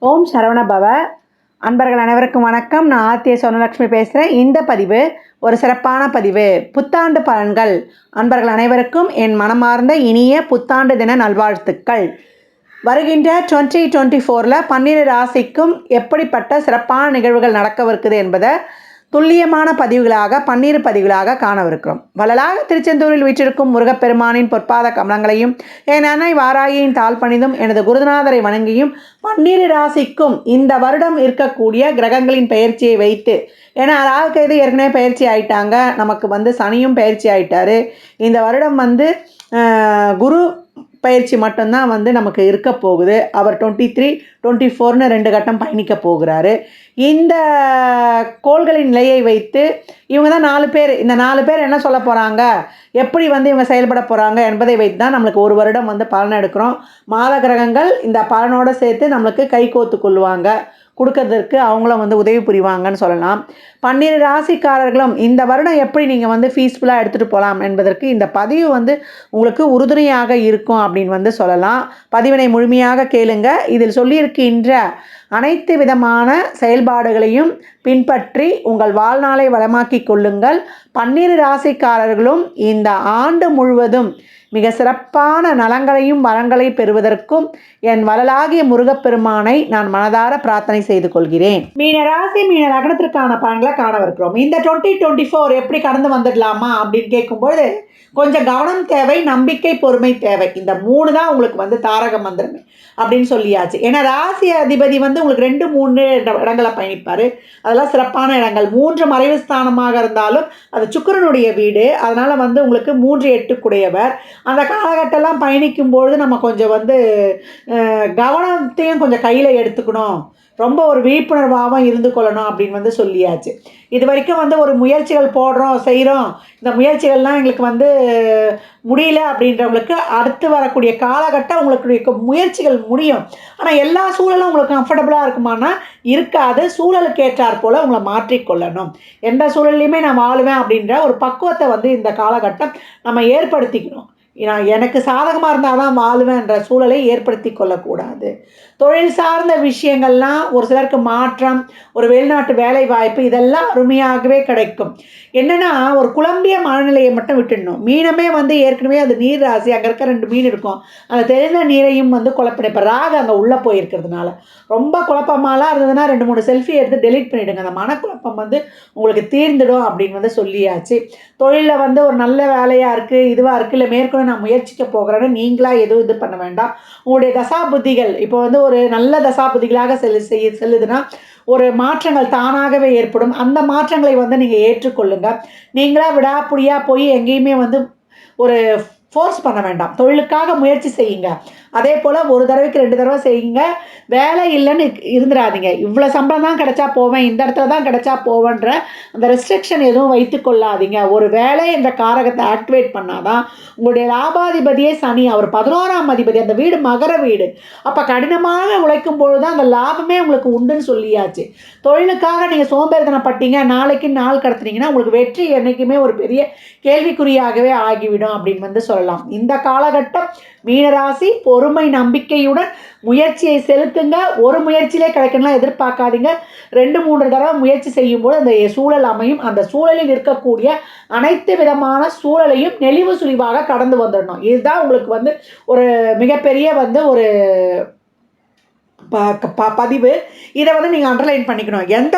ஓம் சரவண பவ. அன்பர்கள் அனைவருக்கும் வணக்கம். நான் ஆர்த்திய சொர்ணலக்ஷ்மி பேசுகிறேன். இந்த பதிவு ஒரு சிறப்பான பதிவு. புத்தாண்டு பலன்கள். அன்பர்கள் அனைவருக்கும் என் மனமார்ந்த இனிய புத்தாண்டு தின நல்வாழ்த்துக்கள். வருகின்ற 2024 12 ராசிக்கும் எப்படிப்பட்ட சிறப்பான நிகழ்வுகள் நடக்கவிருக்குது என்பதை துல்லியமான பதிவுகளாக 12 பதிவுகளாக காணவிருக்கிறோம். வள்ளலாக திருச்செந்தூரில் வீற்றிருக்கும் முருகப்பெருமானின் பொற்பாத கமலங்களையும் என் அன்னை வாராகியின் தாழ் பணிந்தும் எனது குருநாதரை வணங்கியும் 12 ராசிக்கும் இந்த வருடம் இருக்கக்கூடிய கிரகங்களின் பெயர்ச்சியை வைத்து, ஏன்னா ராகுகேது ஏற்கனவே பயிற்சி ஆயிட்டாங்க, நமக்கு சனியும் பயிற்சி ஆயிட்டாரு. இந்த வருடம் குரு பயிற்சி மட்டும்தான் நமக்கு இருக்க போகுது. அவர் 23, 24 2 கட்டம் பயணிக்க போகிறாரு. இந்த கோள்களின் நிலையை வைத்து இவங்க தான் 4 பேர். இந்த 4 பேர் என்ன சொல்ல போகிறாங்க, எப்படி இவங்க செயல்பட போகிறாங்க என்பதை வைத்து தான் நம்மளுக்கு ஒரு வருடம் பலன் எடுக்கிறோம். மாத கிரகங்கள் இந்த பலனோடு சேர்த்து நம்மளுக்கு கை கோத்து கொள்ளுவாங்க, கொடுக்கறதற்கு அவங்களும் உதவி புரிவாங்கன்னு சொல்லலாம். 12 ராசிக்காரர்களும் இந்த வருடம் எப்படி நீங்கள் ஃபீஸ்ஃபுல்லாக எடுத்துகிட்டு போகலாம் என்பதற்கு இந்த பதிவு உங்களுக்கு உறுதுணையாக இருக்கும் அப்படின்னு சொல்லலாம். பதிவினை முழுமையாக கேளுங்க. இதில் சொல்லியிருக்கின்ற அனைத்து விதமான செயல்பாடுகளையும் பின்பற்றி உங்கள் வாழ்நாளை வளமாக்கி கொள்ளுங்கள். 12 ராசிக்காரர்களும் இந்த ஆண்டு முழுவதும் மிக சிறப்பான நலங்களையும் வளங்களை பெறுவதற்கும் என் வள்ளலாகிய முருகப்பெருமானை நான் மனதார பிரார்த்தனை செய்து கொள்கிறேன். மீனராசி மீன லக்னத்திற்கான பலன்களை காணவிருக்கிறோம். இந்த 2024 எப்படி கடந்து வந்துடலாமா அப்படின்னு கேட்கும்போது கொஞ்சம் கவனம் தேவை, நம்பிக்கை, பொறுமை தேவை. இந்த 3 தான் உங்களுக்கு தாரக மந்திரமே அப்படின்னு சொல்லியாச்சு. ஏன்னா ராசி அதிபதி உங்களுக்கு 2, 3 இடங்களை பயணிப்பார். அதெல்லாம் சிறப்பான இடங்கள். 3 மறைவு ஸ்தானமாக இருந்தாலும் அது சுக்கிரனுடைய வீடு. அதனால் உங்களுக்கு 3, 8 கூடையவர். அந்த காலகட்டம்லாம் பயணிக்கும்பொழுது நம்ம கொஞ்சம் கவனத்தையும் கொஞ்சம் கையில் எடுத்துக்கணும், ரொம்ப ஒரு விழிப்புணர்வாகவும் இருந்து கொள்ளணும் அப்படின்னு சொல்லியாச்சு. இது வரைக்கும் ஒரு முயற்சிகள் போடுறோம், செய்கிறோம், இந்த முயற்சிகள்லாம் எங்களுக்கு முடியல அப்படின்றவங்களுக்கு அடுத்து வரக்கூடிய காலகட்டம் உங்களுக்கு முயற்சிகள் முடியும். ஆனால் எல்லா சூழலும் உங்களுக்கு கம்ஃபர்டபுளாக இருக்குமானா இருக்காது. சூழலுக்கு ஏற்றாற் போல் உங்களை மாற்றிக்கொள்ளணும். எந்த சூழல்லையுமே நான் வாழுவேன் அப்படின்ற ஒரு பக்குவத்தை இந்த காலகட்டம் நம்ம ஏற்படுத்திக்கணும். நான் எனக்கு சாதகமாக இருந்தால் தான் வாழுவேன்ற சூழலை ஏற்படுத்தி கொள்ளக்கூடாது. தொழில் சார்ந்த விஷயங்கள்லாம் ஒரு சிலருக்கு மாற்றம், ஒரு வெளிநாட்டு வேலை வாய்ப்பு, இதெல்லாம் அருமையாகவே கிடைக்கும். என்னென்னா ஒரு குழம்பிய மனநிலையை மட்டும் விட்டுடணும். மீனமே ஏற்கனவே அது நீர் ராசி, அங்கே இருக்க 2 மீன் இருக்கும். அந்த தெரிந்த நீரையும் குழப்பிடும். இப்போ ராகு அங்கே உள்ளே போயிருக்கிறதுனால ரொம்ப குழப்பமாலாம் இருந்ததுன்னா 2, 3 செல்ஃபி எடுத்து டெலீட் பண்ணிவிடுங்க. அந்த மனக்குழப்பம் உங்களுக்கு தீர்ந்துடும் அப்படின்னு சொல்லியாச்சு. தொழிலில் ஒரு நல்ல வேலையாக இருக்குது, இதுவாக இருக்குது, இல்லை மேற்கொண்டு நான் முயற்சிக்க போகிறேன்னு நீங்களாக எதுவும் இது பண்ண வேண்டாம். உங்களுடைய தசா புத்திகள் இப்போ ஒரு நல்ல தசா புத்திகளாக செல்லுதுன்னா ஒரு மாற்றங்கள் தானாகவே ஏற்படும். அந்த மாற்றங்களை நீங்கள் ஏற்றுக்கொள்ளுங்கள். நீங்களாக விடாப்புடியாக போய் எங்கேயுமே ஒரு ஃபோர்ஸ் பண்ண வேண்டாம். தொழிலுக்காக முயற்சி செய்யுங்க. அதே போல் ஒரு தடவைக்கு 2 தடவை செய்யுங்க. வேலை இல்லைன்னு இருந்துடாதீங்க. இவ்வளோ சம்பளம் தான் கிடைச்சா போவேன், இந்த இடத்துல தான் கிடைச்சா போவேன்ற அந்த ரெஸ்ட்ரிக்ஷன் எதுவும் வைத்து கொள்ளாதீங்க. ஒரு வேலை என்ற காரகத்தை ஆக்டிவேட் பண்ணாதான் உங்களுடைய லாபாதிபதியே சனி, அவர் 11ஆம் அதிபதி, அந்த வீடு மகர வீடு. அப்போ கடினமாக உழைக்கும் பொழுது தான் அந்த லாபமே உங்களுக்கு உண்டுன்னு சொல்லியாச்சு. தொழிலுக்காக நீங்கள் சோம்பேறித்தனப்பட்டீங்க, நாளைக்கு நாள் கடத்துனீங்கன்னா உங்களுக்கு வெற்றி என்றைக்குமே ஒரு பெரிய கேள்விக்குறியாகவே ஆகிவிடும் அப்படின்னு சொல்லலாம். இந்த காலகட்டம் மீனராசி பொறுமை நம்பிக்கையுடன் முயற்சியை செலுத்துங்க. ஒரு முயற்சியிலே கிடைக்கணும்லாம் எதிர்பார்க்காதீங்க. 2, 3 தடவை முயற்சி செய்யும்போது அந்த சூழல் அமையும். அந்த சூழலில் இருக்கக்கூடிய அனைத்து விதமான சூழலையும் நெளிவு சுழிவாக கடந்து வந்துடணும். இதுதான் உங்களுக்கு ஒரு மிகப்பெரிய ஒரு பதிவு. இதை நீங்கள் அண்டர்லைன் பண்ணிக்கணும். எந்த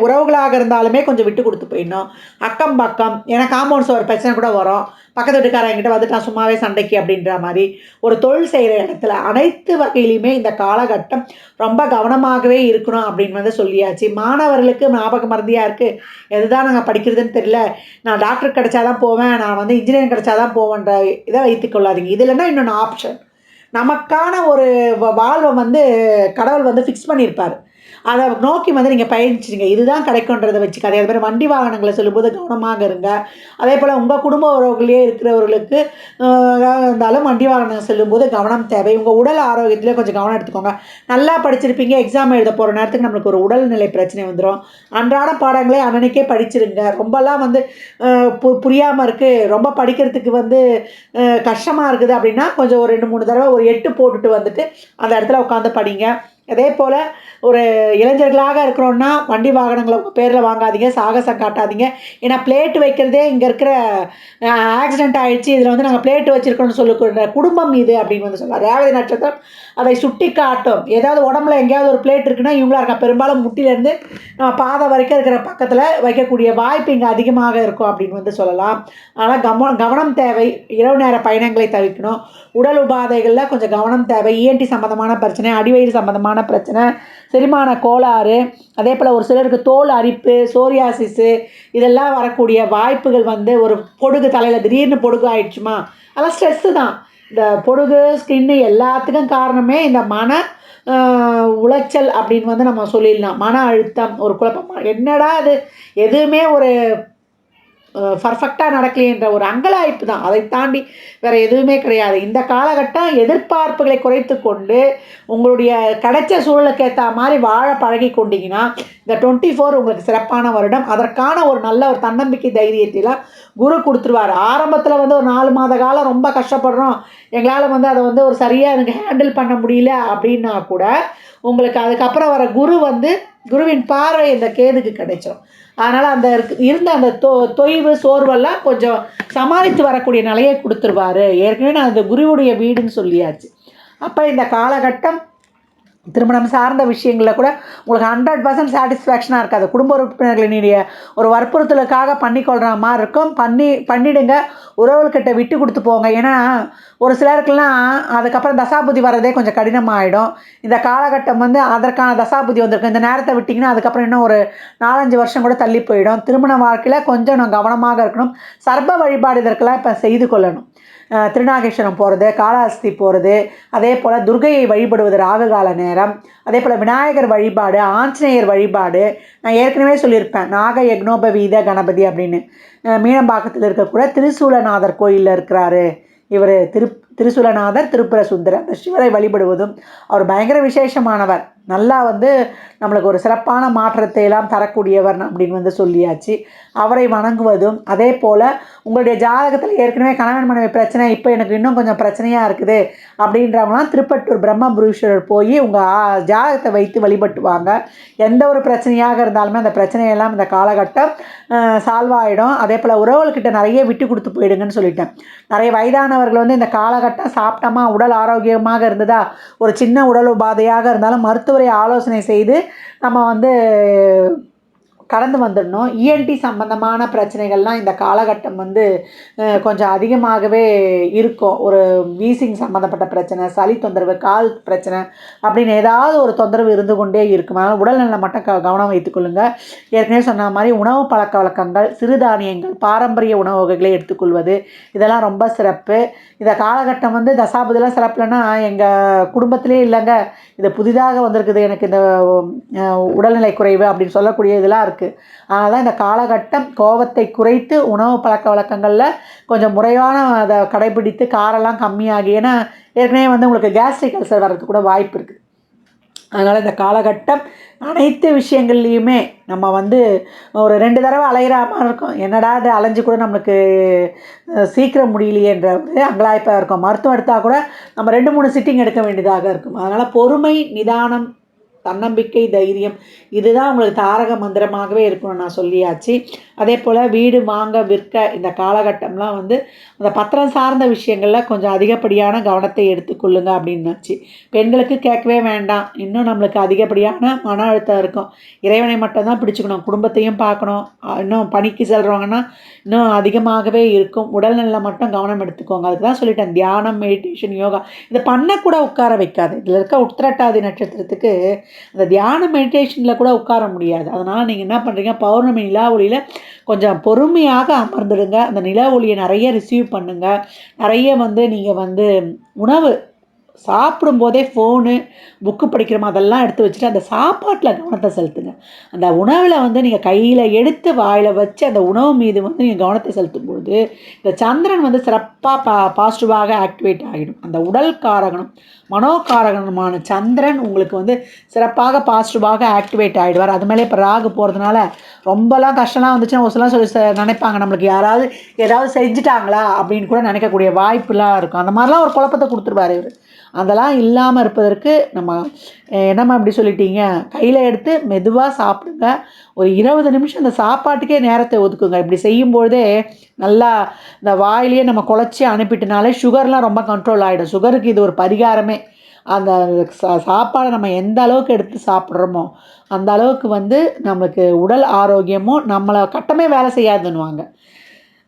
உறவுகளாக இருந்தாலுமே கொஞ்சம் விட்டு கொடுத்து போயிடணும். அக்கம் பக்கம், ஏன்னா காம்பவுண்ட்ஸ் ஒரு பிரச்சனை கூட வரும். பக்கத்து வீட்டுக்காரங்கிட்ட வந்துட்டான் சும்மாவே சண்டைக்கு அப்படின்ற மாதிரி. ஒரு தொழில் செய்கிற இடத்துல அனைத்து வகையிலுமே இந்த காலகட்டம் ரொம்ப கவனமாகவே இருக்கணும் அப்படின்னு சொல்லியாச்சு. மாணவர்களுக்கு ஞாபக மறதியாக இருக்குது, எதுதான் நாங்கள் படிக்கிறதுன்னு தெரியல, நான் டாக்டர் கிடைச்சாதான் போவேன், நான் இன்ஜினியரிங் கிடைச்சாதான் போவேன்ற இதை வைத்துக்கொள்ளாதீங்க. இதில்னா இன்னொன்று ஆப்ஷன், நமக்கான ஒரு வாழ்வை கடவுள் ஃபிக்ஸ் பண்ணியிருப்பார். அதை நோக்கி நீங்கள் பயணிச்சிடுங்க. இதுதான் கிடைக்குன்றதை வச்சுக்காதே. அதே மாதிரி வண்டி வாகனங்களை சொல்லும்போது கவனமாக இருங்க. அதே போல் உங்கள் குடும்ப உறவுகளே இருக்கிறவர்களுக்கு இருந்தாலும் வண்டி வாகனம் செல்லும்போது கவனம் தேவை. உங்கள் உடல் ஆரோக்கியத்திலே கொஞ்சம் கவனம் எடுத்துக்கோங்க. நல்லா படிச்சிருப்பீங்க, எக்ஸாம் எழுத போகிற நேரத்துக்கு நம்மளுக்கு ஒரு உடல்நிலை பிரச்சனை வந்துடும். அன்றாட பாடங்களே அன்னன்னைக்கே படிச்சிருங்க. ரொம்பலாம் புரியாமல் இருக்குது, ரொம்ப படிக்கிறதுக்கு கஷ்டமாக இருக்குது அப்படின்னா கொஞ்சம் ஒரு 2, 3 தடவை ஒரு 8 போட்டுட்டு அந்த இடத்துல உட்காந்து படிங்க. அதே போல் ஒரு இளைஞர்களாக இருக்கிறோன்னா வண்டி வாகனங்களை உங்கள் பேரில் வாங்காதீங்க, சாகசம் காட்டாதீங்க. ஏன்னா பிளேட்டு வைக்கிறதே இங்கே இருக்கிற ஆக்சிடென்ட் ஆகிடுச்சு, இதில் வந்து நாங்கள் பிளேட்டு வச்சுருக்கோன்னு சொல்லிக்கிற குடும்பம் இது அப்படின்னு வந்து சொல்லலாம். ரேவதி நட்சத்திரம் அதை சுட்டி காட்டும். ஏதாவது உடம்புல எங்கேயாவது ஒரு பிளேட் இருக்குன்னா இவங்களா இருக்கா, பெரும்பாலும் முட்டிலேருந்து பாதை வரைக்கும் இருக்கிற பக்கத்தில் வைக்கக்கூடிய வாய்ப்பு இங்கே அதிகமாக இருக்கும் அப்படின்னு வந்து சொல்லலாம். ஆனால் கவனம் தேவை. இரவு நேர பயணங்களை தவிர்க்கணும். உடல் உபாதைகளில் கொஞ்சம் கவனம் தேவை. இஎன்டி சம்மந்தமான பிரச்சனை, அடிவயிறு சம்மந்தமான பிரச்சனை, செரிமான கோளாறு, அதே போல் ஒரு சிலருக்கு தோல் அரிப்பு, சோரியாசிஸு இதெல்லாம் வரக்கூடிய வாய்ப்புகள் வந்து ஒரு பொடுகு தலையில் திடீர்னு பொடுகு ஆயிடுச்சுமா, அதெல்லாம் ஸ்ட்ரெஸ்ஸு தான். இந்த பொடுகு ஸ்கின்னு எல்லாத்துக்கும் காரணமே இந்த மன உளைச்சல் அப்படின்னு வந்து நம்ம சொல்லிடலாம். மன அழுத்தம், ஒரு குழப்பமாக என்னடா அது எதுவுமே ஒரு பர்ஃபெக்டாக நடக்கலைன்ற ஒரு அங்கலாய்ப்பு தான். அதை தாண்டி வேறு எதுவுமே கிடையாது. இந்த காலகட்டம் எதிர்பார்ப்புகளை குறைத்து கொண்டு உங்களுடைய கிடைச்ச சூழலுக்கு ஏற்ற மாதிரி வாழ பழகி கொண்டீங்கன்னா இந்த 24 உங்களுக்கு சிறப்பான வருடம். அதற்கான ஒரு நல்ல ஒரு தன்னம்பிக்கை தைரியத்தைலாம் குரு கொடுத்துருவார். ஆரம்பத்தில் வந்து ஒரு 4 மாத காலம் ரொம்ப கஷ்டப்படுறோம், எங்களால் வந்து அதை வந்து ஒரு சரியாக எனக்கு ஹேண்டில் பண்ண முடியல அப்படின்னா கூட உங்களுக்கு அதுக்கப்புறம் வர குரு வந்து குருவின் பார்வை இந்த கேதுக்கு கிடைச்சிடும். அதனால் அந்த இருந்த அந்த தொய்வு சோர்வெல்லாம் கொஞ்சம் சமாளித்து வரக்கூடிய நிலையை கொடுத்துருவார். ஏற்கனவே நான் அந்த குருவுடைய வீடுன்னு சொல்லியாச்சு. அப்போ இந்த காலகட்டம் திருமணம் சார்ந்த விஷயங்களில் கூட உங்களுக்கு 100% சாட்டிஸ்ஃபேக்ஷனாக இருக்காது. குடும்ப உறுப்பினர்களினுடைய ஒரு வற்புறுத்தலுக்காக பண்ணிக்கொள்கிற மாதிரி இருக்கும். பண்ணிவிடுங்க, உறவுகிட்ட விட்டு கொடுத்து போங்க. ஏன்னா ஒரு சிலருக்கெல்லாம் அதுக்கப்புறம் தசாபுதி வர்றதே கொஞ்சம் கடினமாகிடும். இந்த காலகட்டம் வந்து அதற்கான தசாபுதி வந்திருக்கும். இந்த நேரத்தை விட்டிங்கன்னா அதுக்கப்புறம் இன்னும் ஒரு 4-5 வருஷம் கூட தள்ளி போயிடும். திருமண வாழ்க்கையில் கொஞ்சம் நான் கவனமாக இருக்கணும். சர்ப்ப வழிபாடு இதற்கெல்லாம் இப்போ செய்து கொள்ளணும். திருநாகேஸ்வரம் போகிறது, காளஹஸ்தி போகிறது, அதே போல் துர்கையை வழிபடுவது ராகுகால நேரம், அதே போல் விநாயகர் வழிபாடு, ஆஞ்சநேயர் வழிபாடு. நான் ஏற்கனவே சொல்லியிருப்பேன் நாக யக்னோபவீத கணபதி அப்படின்னு. மீனம்பாக்கத்தில் இருக்கக்கூட திருசூலநாதர் கோயிலில் இருக்கிறாரு இவர். திருசூலநாதர், திருப்புர சுந்தரர். அந்த சிவரை வழிபடுவதும் அவர் பயங்கர விசேஷமானவர். நல்லா வந்து நம்மளுக்கு ஒரு சிறப்பான மாற்றத்தை எல்லாம் தரக்கூடியவர் அப்படின்னு வந்து சொல்லியாச்சு. அவரை வணங்குவதும், அதே போல் உங்களுடைய ஜாதகத்தில் ஏற்கனவே கணவன் மனைவி பிரச்சனை, இப்போ எனக்கு இன்னும் கொஞ்சம் பிரச்சனையாக இருக்குது அப்படின்றவங்களாம் திருப்பட்டூர் பிரம்மபுரீஸ்வரர் போய் உங்கள் ஜாதகத்தை வைத்து வழிபட்டுவாங்க. எந்த ஒரு பிரச்சனையாக இருந்தாலுமே அந்த பிரச்சனையெல்லாம் இந்த காலகட்டம் சால்வ் ஆகிடும். அதே போல் உறவுகள்கிட்ட நிறைய விட்டு கொடுத்து போயிடுங்கன்னு சொல்லிட்டேன். நிறைய வயதானவர்கள் வந்து இந்த காலகட்டம் சாப்பிட்டோமா, உடல் ஆரோக்கியமாக இருந்ததா, ஒரு சின்ன உடல் உபாதையாக இருந்தாலும் மருத்துவரை ஆலோசனை செய்து நம்ம வந்து கடந்து வந்துடணும். இஎன்டி சம்பந்தமான பிரச்சனைகள்லாம் இந்த காலகட்டம் வந்து கொஞ்சம் அதிகமாகவே இருக்கும். ஒரு வீசிங் சம்மந்தப்பட்ட பிரச்சனை, சளி தொந்தரவு, கால் பிரச்சனை அப்படின்னு ஏதாவது ஒரு தொந்தரவு இருந்து கொண்டே இருக்கும். அதனால் உடல்நலம் மட்டும் கவனம் வைத்துக்கொள்ளுங்கள். ஏற்கனவே சொன்ன மாதிரி உணவு பழக்க வழக்கங்கள், சிறுதானியங்கள், பாரம்பரிய உணவு வகைகளை எடுத்துக்கொள்வது இதெல்லாம் ரொம்ப சிறப்பு. இந்த காலகட்டம் வந்து தசாபதிலாம் சிறப்புலன்னா எங்கள் குடும்பத்திலே இல்லைங்க, இது புதிதாக வந்திருக்குது எனக்கு இந்த உடல்நிலை குறைவு அப்படின்னு சொல்லக்கூடிய இதெல்லாம் இருக்குது. அதனால் தான் இந்த காலகட்டம் கோபத்தை குறைத்து உணவு பழக்க வழக்கங்களில் கொஞ்சம் முறையான அதை கடைபிடித்து காரெல்லாம் கம்மியாகி, ஏன்னா ஏற்கனவே வந்து உங்களுக்கு கேஸ்ட்ரிக் அல்சர் வர்றதுக்கு கூட வாய்ப்பு இருக்குது. அதனால் இந்த காலகட்டம் அனைத்து விஷயங்கள்லையுமே நம்ம வந்து ஒரு 2 தடவை அலைகிற மாதிரி இருக்கும். என்னடா அது அலைஞ்சு கூட நம்மளுக்கு சீக்கிரம் முடியலையேன்ற ஒரு அங்கலாய்ப்பாக இருக்கும். மருத்துவம் எடுத்தால் கூட நம்ம 2-3 சிட்டிங் எடுக்க வேண்டியதாக இருக்கும். அதனால் பொறுமை, நிதானம், தன்னம்பிக்கை, தைரியம் இதுதான் உங்களுக்கு தாரக மந்திரமாகவே இருக்கணும்னு நான் சொல்லியாச்சு. அதே போல் வீடு வாங்க விற்க இந்த காலகட்டம்லாம் வந்து அந்த பத்திரம் சார்ந்த விஷயங்களில் கொஞ்சம் அதிகப்படியான கவனத்தை எடுத்துக்கொள்ளுங்க அப்படின்னாச்சு. பெண்களுக்கு கேட்கவே வேண்டாம். இன்னும் நம்மளுக்கு அதிகப்படியான மன அழுத்தம் இருக்கும். இறைவனை மட்டும்தான் பிடிச்சிக்கணும், குடும்பத்தையும் பார்க்கணும். இன்னும் பணிக்கு செல்கிறவங்கன்னா இன்னும் அதிகமாகவே இருக்கும். உடல்நலம் மட்டும் கவனம் எடுத்துக்கோங்க. அதுக்கு தான் சொல்லிட்டேன், தியானம், மெடிடேஷன், யோகா இதை பண்ணக்கூட உட்கார வைக்காது. இதில் இருக்க உத்திரட்டாதி நட்சத்திரத்துக்கு அந்த தியான மெடிடேஷனில் கூட உட்கார முடியாது. அதனால் நீங்கள் என்ன பண்ணுறீங்க, பௌர்ணமி நிலா ஒளியில் கொஞ்சம் பொறுமையாக அமர்ந்துடுங்க. அந்த நிலா ஒளியை நிறைய ரிசீவ் பண்ணுங்கள். நிறைய வந்து நீங்கள் வந்து உணவு சாப்பிடும்போதே ஃபோனு, புக்கு படிக்கிறோம் அதெல்லாம் எடுத்து வச்சுட்டு அந்த சாப்பாட்டில் கவனத்தை செலுத்துங்க. அந்த உணவில் வந்து நீங்கள் கையில் எடுத்து வாயில் வச்சு அந்த உணவு மீது வந்து நீங்கள் கவனத்தை செலுத்தும்போது இந்த சந்திரன் வந்து சிறப்பாக பாசிட்டிவாக ஆக்டிவேட் ஆகிடும். அந்த உடல் காரகனும் மனோகாரகனுமான சந்திரன் உங்களுக்கு வந்து சிறப்பாக பாசிட்டிவாக ஆக்டிவேட் ஆகிடுவார். அது மேலே இப்போ ராகு போகிறதுனால ரொம்பலாம் கஷ்டம்லாம் வந்துச்சுன்னா ஒரு சில நினைப்பாங்க நம்மளுக்கு யாராவது ஏதாவது செஞ்சுட்டாங்களா அப்படின்னு கூட நினைக்கக்கூடிய வாய்ப்புலாம் இருக்கும். அந்த மாதிரிலாம் ஒரு குழப்பத்தை கொடுத்துருவார் இவர். அதெல்லாம் இல்லாமல் இருப்பதற்கு நம்ம என்னம்மா இப்படி சொல்லிட்டீங்க, கையில் எடுத்து மெதுவாக சாப்பிடுங்க. ஒரு 20 நிமிஷம் அந்த சாப்பாட்டுக்கே நேரத்தை ஒதுக்குங்க. இப்படி செய்யும்போதே நல்லா இந்த வாயிலேயே நம்ம குழச்சி அனுப்பிட்டனாலே சுகர்லாம் ரொம்ப கண்ட்ரோல் ஆகிடும். சுகருக்கு இது ஒரு பரிகாரமே. அந்த சாப்பாடை நம்ம எந்த அளவுக்கு எடுத்து சாப்பிட்றோமோ அந்த அளவுக்கு வந்து நம்மளுக்கு உடல் ஆரோக்கியமும் நம்மளை கட்டமே வேலை செய்யாதுன்னுவாங்க.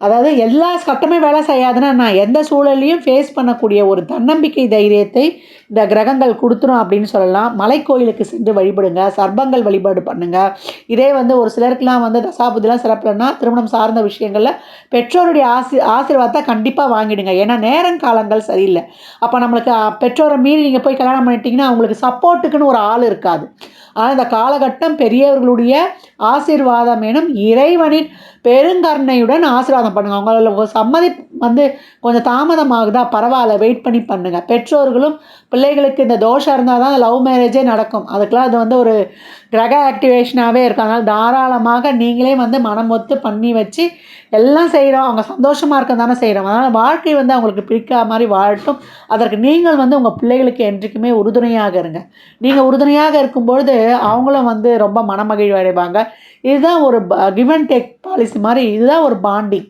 அதாவது எல்லா சட்டமே வேலை செய்யாதுன்னா நான் எந்த சூழலையும் ஃபேஸ் பண்ணக்கூடிய ஒரு தன்னம்பிக்கை தைரியத்தை இந்த கிரகங்கள் கொடுத்துரும் அப்படின்னு சொல்லலாம். மலைக்கோயிலுக்கு சென்று வழிபடுங்க, சர்ப்பங்கள் வழிபாடு பண்ணுங்க. இதே வந்து ஒரு சிலருக்குலாம் வந்து தசாபுத்திலாம் சிறப்புலன்னா திருமணம் சார்ந்த விஷயங்களில் பெற்றோருடைய ஆசீர்வாதத்தை கண்டிப்பாக வாங்கிடுங்க. ஏன்னா நேரங்காலங்கள் சரியில்லை. அப்போ நம்மளுக்கு பெற்றோரை மீறி நீங்கள் போய் கல்யாணம் பண்ணிட்டீங்கன்னா அவங்களுக்கு சப்போர்ட்டுக்குன்னு ஒரு ஆள் இருக்காது. ஆனால் இந்த காலகட்டம் பெரியவர்களுடைய ஆசீர்வாதம் எனும் இறைவனின் பெருங்கருணையுடன் ஆசீர்வாதம் பண்ணுங்கள். அவங்களோட சம்மதி வந்து கொஞ்சம் தாமதமாகுதா பரவாயில்ல, வெயிட் பண்ணி பண்ணுங்கள். பெற்றோர்களும் பிள்ளைகளுக்கு இந்த தோஷம் இருந்தால் தான் லவ் மேரேஜே நடக்கும். அதுக்கெலாம் அது வந்து ஒரு கிரக ஆக்டிவேஷனாகவே இருக்கும். அதனால் தாராளமாக நீங்களே வந்து மனம் ஒத்து பண்ணி வச்சு எல்லாம் செய்கிறோம், அவங்க சந்தோஷமாக இருக்க தானே செய்கிறோம். அதனால் வாழ்க்கை வந்து அவங்களுக்கு பிடிக்காத மாதிரி வாழட்டும். அதற்கு நீங்கள் வந்து உங்கள் பிள்ளைகளுக்கு என்றைக்குமே உறுதுணையாக இருங்க. நீங்கள் உறுதுணையாக இருக்கும்பொழுது அவங்களும் வந்து ரொம்ப மனமகிழ்வு அடைவாங்க. இதுதான் ஒரு கிவ் அண்ட் டேக் பாலிசி மாதிரி, இதுதான் ஒரு பாண்டிங்.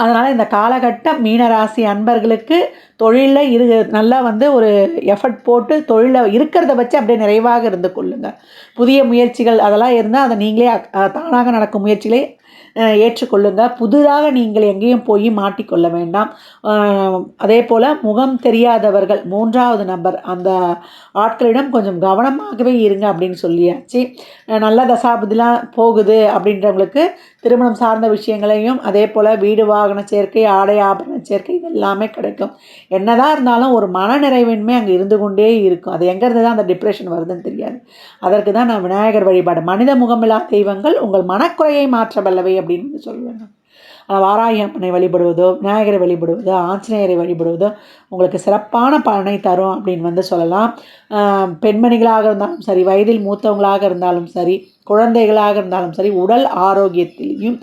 அதனால் இந்த காலகட்டம் மீனராசி அன்பர்களுக்கு தொழிலில் நல்லா வந்து ஒரு எஃபர்ட் போட்டு தொழிலில் இருக்கிறத வச்சு அப்படியே நிறைவாக இருந்து கொள்ளுங்கள். புதிய முயற்சிகள் அதெல்லாம் இருந்தால் அதை நீங்களே தானாக நடக்கும் முயற்சிகளை ஏற்றுக்கொள்ளுங்க. புதிதாக நீங்கள் எங்கேயும் போய் மாட்டிக்கொள்ள வேண்டாம். அதே போல் முகம் தெரியாதவர்கள் 3வது நபர் அந்த ஆட்களிடம் கொஞ்சம் கவனமாகவே இருங்க அப்படின்னு சொல்லியாச்சு. நல்ல தசாபுதிலாம் போகுது அப்படின்றவங்களுக்கு திருமணம் சார்ந்த விஷயங்களையும் அதே போல் வீடு வாகன சேர்க்கை, ஆடை ஆபரண சேர்க்கை இது எல்லாமே கிடைக்கும். என்னதான் இருந்தாலும் ஒரு மனநிறைவின்மை அங்கே இருந்து கொண்டே இருக்கும். அது எங்கேருந்து தான் அந்த டிப்ரெஷன் வருதுன்னு தெரியாது. அதற்கு தான் நான் விநாயகர் வழிபாடு, மனித முகமில்லா தெய்வங்கள் உங்கள் மனக்குறையை மாற்ற வல்லவை அப்படின்னு சொல்லுவேன். வாராகி அம்மனை வழிபடுவதோ, விநாயகரை வழிபடுவதோ, ஆஞ்சநேயரை வழிபடுவதோ உங்களுக்கு சிறப்பான பலனை தரும் அப்படின்னு வந்து சொல்லலாம். பெண்மணிகளாக இருந்தாலும் சரி, வயதில் மூத்தவங்களாக இருந்தாலும் சரி, குழந்தைகளாக இருந்தாலும் சரி, உடல் ஆரோக்கியத்திலையும்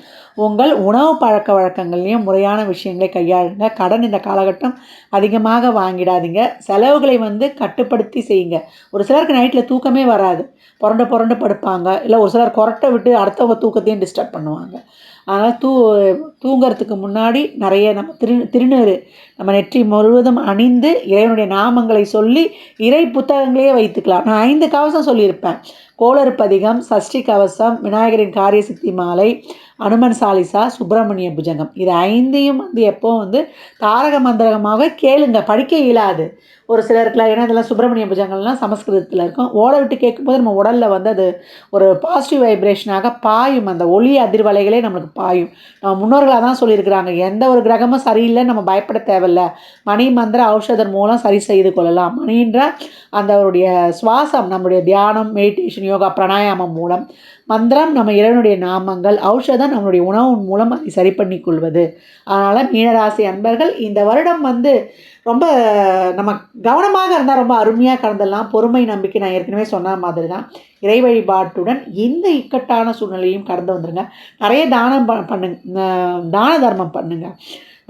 உங்கள் உணவு பழக்க வழக்கங்கள்லையும் முறையான விஷயங்களை கையாளுங்க. கடன் இந்த காலகட்டம் அதிகமாக வாங்கிடாதீங்க. செலவுகளை வந்து கட்டுப்படுத்தி செய்யுங்க. ஒரு சிலருக்கு நைட்டில் தூக்கமே வராது, புரண்டு புரண்டு படுப்பாங்க. இல்லை ஒரு சிலர் கொரட்டை விட்டு அடுத்தவங்க தூக்கத்தையும் டிஸ்டர்ப் பண்ணுவாங்க. அதனால் தூங்கிறதுக்கு முன்னாடி நிறைய நம்ம திருநீறு நம்ம நெற்றி முழுவதும் அணிந்து இறைவனுடைய நாமங்களை சொல்லி இறை புத்தகங்களே வைத்துக்கலாம். நான் 5 கவசம் சொல்லியிருப்பேன். கோளறுப்பதிகம், சஷ்டி கவசம், விநாயகரின் காரிய சித்தி மாலை, அனுமன் சாலிசா, சுப்பிரமணிய புஜங்கம். இது 5ஐயும் வந்து எப்போவும் வந்து தாரக மந்திரமாக கேளுங்க. படிக்க இயலாது ஒரு சிலருக்குலாம். ஏன்னா இதெல்லாம் சுப்பிரமணிய புஜங்கள்லாம் சமஸ்கிருதத்தில் இருக்கும். ஓட விட்டு கேட்கும்போது நம்ம உடலில் வந்து அது ஒரு பாசிட்டிவ் வைப்ரேஷனாக பாயும். அந்த ஒளி அதிர்வலைகளே நம்மளுக்கு பாயும். நம்ம முன்னோர்களாக தான் சொல்லியிருக்கிறாங்க, எந்த ஒரு கிரகமும் சரியில்லை நம்ம பயப்பட தேவையில்ல, மணி மந்திர ஔஷதம் மூலம் சரி செய்து கொள்ளலாம். மணின்ற அந்த அவருடைய சுவாசம், நம்முடைய தியானம், மெடிடேஷன், யோகா, பிராணாயாமம் மூலம், மந்திரம் நம்ம இறைவனுடைய நாமங்கள், ஔஷதம் நம்மளுடைய உணவு மூலம் அதை சரி பண்ணி கொள்வது. அதனால் மீனராசி அன்பர்கள் இந்த வருடம் வந்து ரொம்ப நம்ம கவனமாக இருந்தால் ரொம்ப அருமையாக கடந்துடலாம். பொறுமை, நம்பிக்கை நான் ஏற்கனவே சொன்ன மாதிரி தான். இறை வழிபாட்டுடன் இந்த இக்கட்டான சூழ்நிலையும் கடந்து வந்துடுங்க. நிறைய தானம் பண்ணுங்க, தான தர்மம் பண்ணுங்கள்.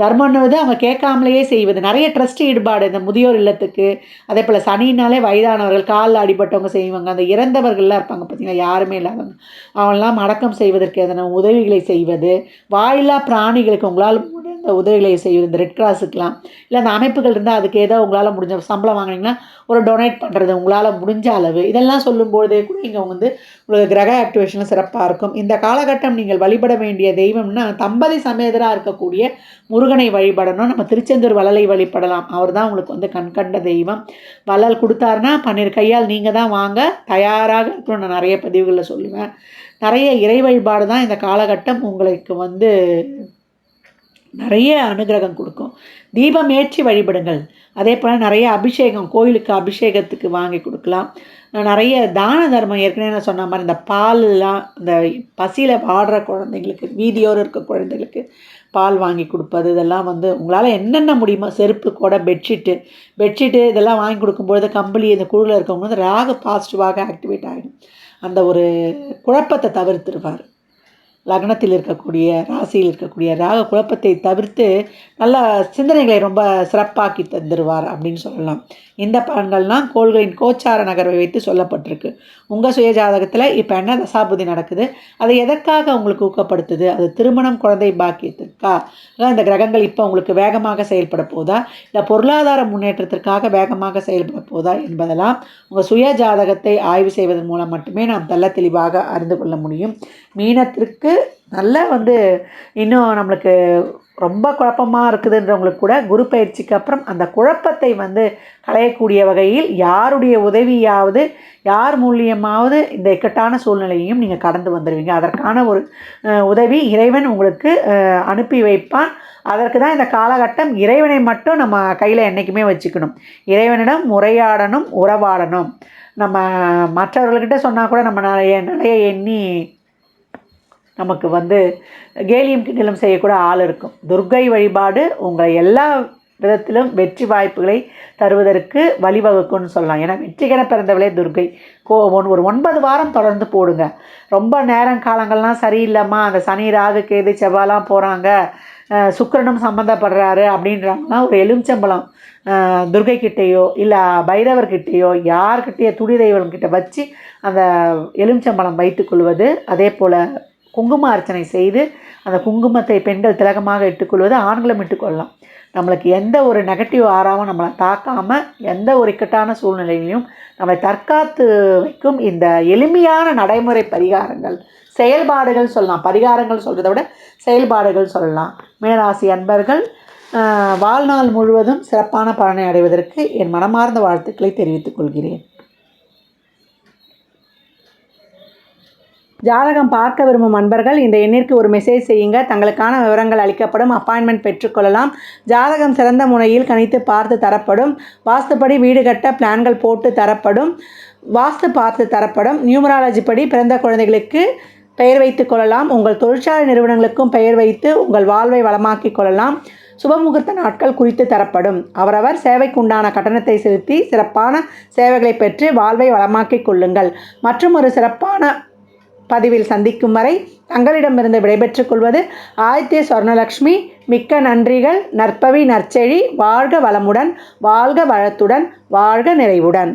தர்மன்னுவது அவங்க கேட்காமலேயே செய்வது. நிறைய ட்ரஸ்ட் ஈடுபாடு இந்த முதியோர் இல்லத்துக்கு, அதே போல் சனினாலே வயதானவர்கள், காலில் அடிபட்டவங்க செய்வாங்க. அந்த இறந்தவர்கள்லாம் இருப்பாங்க பார்த்தீங்கன்னா, யாருமே இல்லாதவங்க, அவங்களாம் அடக்கம் செய்வதற்கு எதனா உதவிகளை செய்வது, வாயில்லா பிராணிகளுக்கு உங்களால் முடிந்த உதவிகளை செய்வது, இந்த ரெட் கிராஸுக்கெலாம் இல்லை அந்த அமைப்புகள் இருந்தால் அதுக்கு ஏதோ உங்களால் முடிஞ்ச சம்பளம் வாங்கினீங்கன்னா ஒரு டொனேட் பண்ணுறது உங்களால் முடிஞ்ச அளவு, இதெல்லாம் சொல்லும்போதே கூட இங்கே வந்து உங்களுக்கு கிரக ஆக்டிவேஷனில் சிறப்பாக இருக்கும். இந்த காலகட்டம் நீங்கள் வழிபட வேண்டிய தெய்வம்னா தம்பதி சமேதராக இருக்கக்கூடிய முருகனை வழிபடணும். நம்ம திருச்செந்தூர் வள்ளலை வழிபடலாம். அவர் தான் உங்களுக்கு வந்து கண்கண்ட தெய்வம். வள்ளல் கொடுத்தாருன்னா 12 கையால் நீங்கள் தான் வாங்க தயாராக இருக்கணும். நான் நிறைய பதிவுகளில் சொல்லுவேன். நிறைய இறை வழிபாடு தான் இந்த காலகட்டம் உங்களுக்கு வந்து நிறைய அனுகிரகம் கொடுக்கும். தீபம் ஏற்றி வழிபடுங்கள். அதே போல் நிறைய அபிஷேகம், கோயிலுக்கு அபிஷேகத்துக்கு வாங்கி கொடுக்கலாம். நிறைய தான தர்மம், ஏற்கனவே நான் சொன்ன மாதிரி இந்த பால்லாம் இந்த பசியில் வாடுற குழந்தைங்களுக்கு, வீதியோடு இருக்க குழந்தைங்களுக்கு பால் வாங்கி கொடுப்பது, இதெல்லாம் வந்து உங்களால் என்னென்ன முடியுமோ, செருப்பு கூட, பெட்ஷீட்டு இதெல்லாம் வாங்கி கொடுக்கும்பொழுது கம்பளி இந்த குழுவில் இருக்கவங்க ராகு பாசிட்டிவாக ஆக்டிவேட் ஆகிடும். அந்த ஒரு குழப்பத்தை தவிர்த்துருவார். லக்னத்தில் இருக்கக்கூடிய ராசியில் இருக்கக்கூடிய ராகு குழப்பத்தை தவிர்த்து நல்ல சிந்தனைகளை ரொம்ப சிறப்பாக்கி தந்துடுவார் அப்படின்னு சொல்லலாம். இந்த பலன்கள்லாம் கோள்களின் கோச்சார நகர்வை வைத்து சொல்லப்பட்டிருக்கு. உங்கள் சுய ஜாதகத்தில் இப்போ என்ன தசாபுதி நடக்குது, அது எதற்காக உங்களுக்கு ஊக்கப்படுத்துது, அது திருமணம் குழந்தை பாக்கியத்திற்கா, இந்த கிரகங்கள் இப்போ உங்களுக்கு வேகமாக செயல்பட போதா, இல்லை பொருளாதார முன்னேற்றத்திற்காக வேகமாக செயல்பட போதா என்பதெல்லாம் உங்கள் சுய ஜாதகத்தை ஆய்வு செய்வதன் மூலம் மட்டுமே நாம் தெள்ள தெளிவாக அறிந்து கொள்ள முடியும். மீனத்திற்கு நல்ல இன்னும் நம்மளுக்கு ரொம்ப குழப்பமாக இருக்குதுன்றவங்களுக்கு கூட குரு பயிற்சிக்கு அப்புறம் அந்த குழப்பத்தை களையக்கூடிய வகையில் யாருடைய உதவியாவது யார் மூலியமாவது இந்த இக்கட்டான சூழ்நிலையையும் நீங்கள் கடந்து வந்துடுவீங்க. அதற்கான ஒரு உதவி இறைவன் உங்களுக்கு அனுப்பி வைப்பான். அதற்கு தான் இந்த காலகட்டம். இறைவனை மட்டும் நம்ம கையில் என்றைக்குமே வச்சுக்கணும். இறைவனிடம் உரையாடணும், உறவாடணும். நம்ம மற்றவர்கள்கிட்ட சொன்னால் கூட நம்ம நிறைய எண்ணி நமக்கு கேலியும் கிண்டலும் செய்யக்கூட ஆள் இருக்கும். துர்க்கை வழிபாடு உங்களை எல்லா விதத்திலும் வெற்றி வாய்ப்புகளை தருவதற்கு வழிவகுக்கும்னு சொல்லலாம். ஏன்னா வெற்றிகர பிறந்தவளே துர்க்கை. ஒரு 9 வாரம் தொடர்ந்து போடுங்க. ரொம்ப காலங்கள்லாம் சரியில்லைம்மா, அந்த சனி ராகு கேது செவ்வாலாம் போகிறாங்க, சுக்கிரனும் சம்மந்தப்படுறாரு அப்படின்றாங்கன்னா ஒரு எலுமிச்சம்பழம் துர்க்கை கிட்டேயோ இல்லை பைரவர்கிட்டேயோ யார்கிட்டயோ துடி தெய்வம்கிட்ட வச்சு அந்த எலுமிச்சம்பழம் வைத்துக்கொள்வது, அதே போல் குங்கும அர்ச்சனை செய்து அந்த குங்குமத்தை பெண்கள் திலகமாக இட்டுக்கொள்வது, ஆண்களும் இட்டுக்கொள்ளலாம். நம்மளுக்கு எந்த ஒரு நெகட்டிவ் ஆறாவும் நம்மளை தாக்காமல் எந்த ஒரு இக்கட்டான சூழ்நிலையிலையும் நம்மளை தற்காத்து வைக்கும் இந்த எளிமையான நடைமுறை பரிகாரங்கள், செயல்பாடுகள் சொல்லலாம். பரிகாரங்கள் சொல்கிறத விட செயல்பாடுகள் சொல்லலாம். மீனராசி அன்பர்கள் வாழ்நாள் முழுவதும் சிறப்பான பலனை அடைவதற்கு என் மனமார்ந்த வாழ்த்துக்களை தெரிவித்துக் கொள்கிறேன். ஜாதகம் பார்க்க விரும்பும் அன்பர்கள் இந்த எண்ணிற்கு ஒரு மெசேஜ் செய்யுங்க. தங்களுக்கான விவரங்கள் அளிக்கப்படும். அப்பாயின்மெண்ட் பெற்றுக்கொள்ளலாம். ஜாதகம் சிறந்த முறையில் கணித்து பார்த்து தரப்படும். வாஸ்துப்படி வீடு கட்ட பிளான்கள் போட்டு தரப்படும். வாஸ்து பார்த்து தரப்படும். நியூமராலஜி படி பிறந்த குழந்தைகளுக்கு பெயர் வைத்து கொள்ளலாம். உங்கள் தொழிற்சாலை நிறுவனங்களுக்கும் பெயர் வைத்து உங்கள் வாழ்வை வளமாக்கிக் கொள்ளலாம். சுபமுகூர்த்த நாட்கள் குறித்து தரப்படும். அவரவர் சேவைக்குண்டான கட்டணத்தை செலுத்தி சிறப்பான சேவைகளை பெற்று வாழ்வை வளமாக்கிக் கொள்ளுங்கள். மற்றும் ஒரு சிறப்பான பதிவில் சந்திக்கும் வரை தங்களிடமிருந்து விடைபெற்றுக் கொள்வது ஆதித்ய சொர்ணலக்ஷ்மி. மிக்க நன்றிகள். நற்பவி நற்செழி. வாழ்க வளமுடன், வாழ்க வளத்துடன், வாழ்க நிறைவுடன்.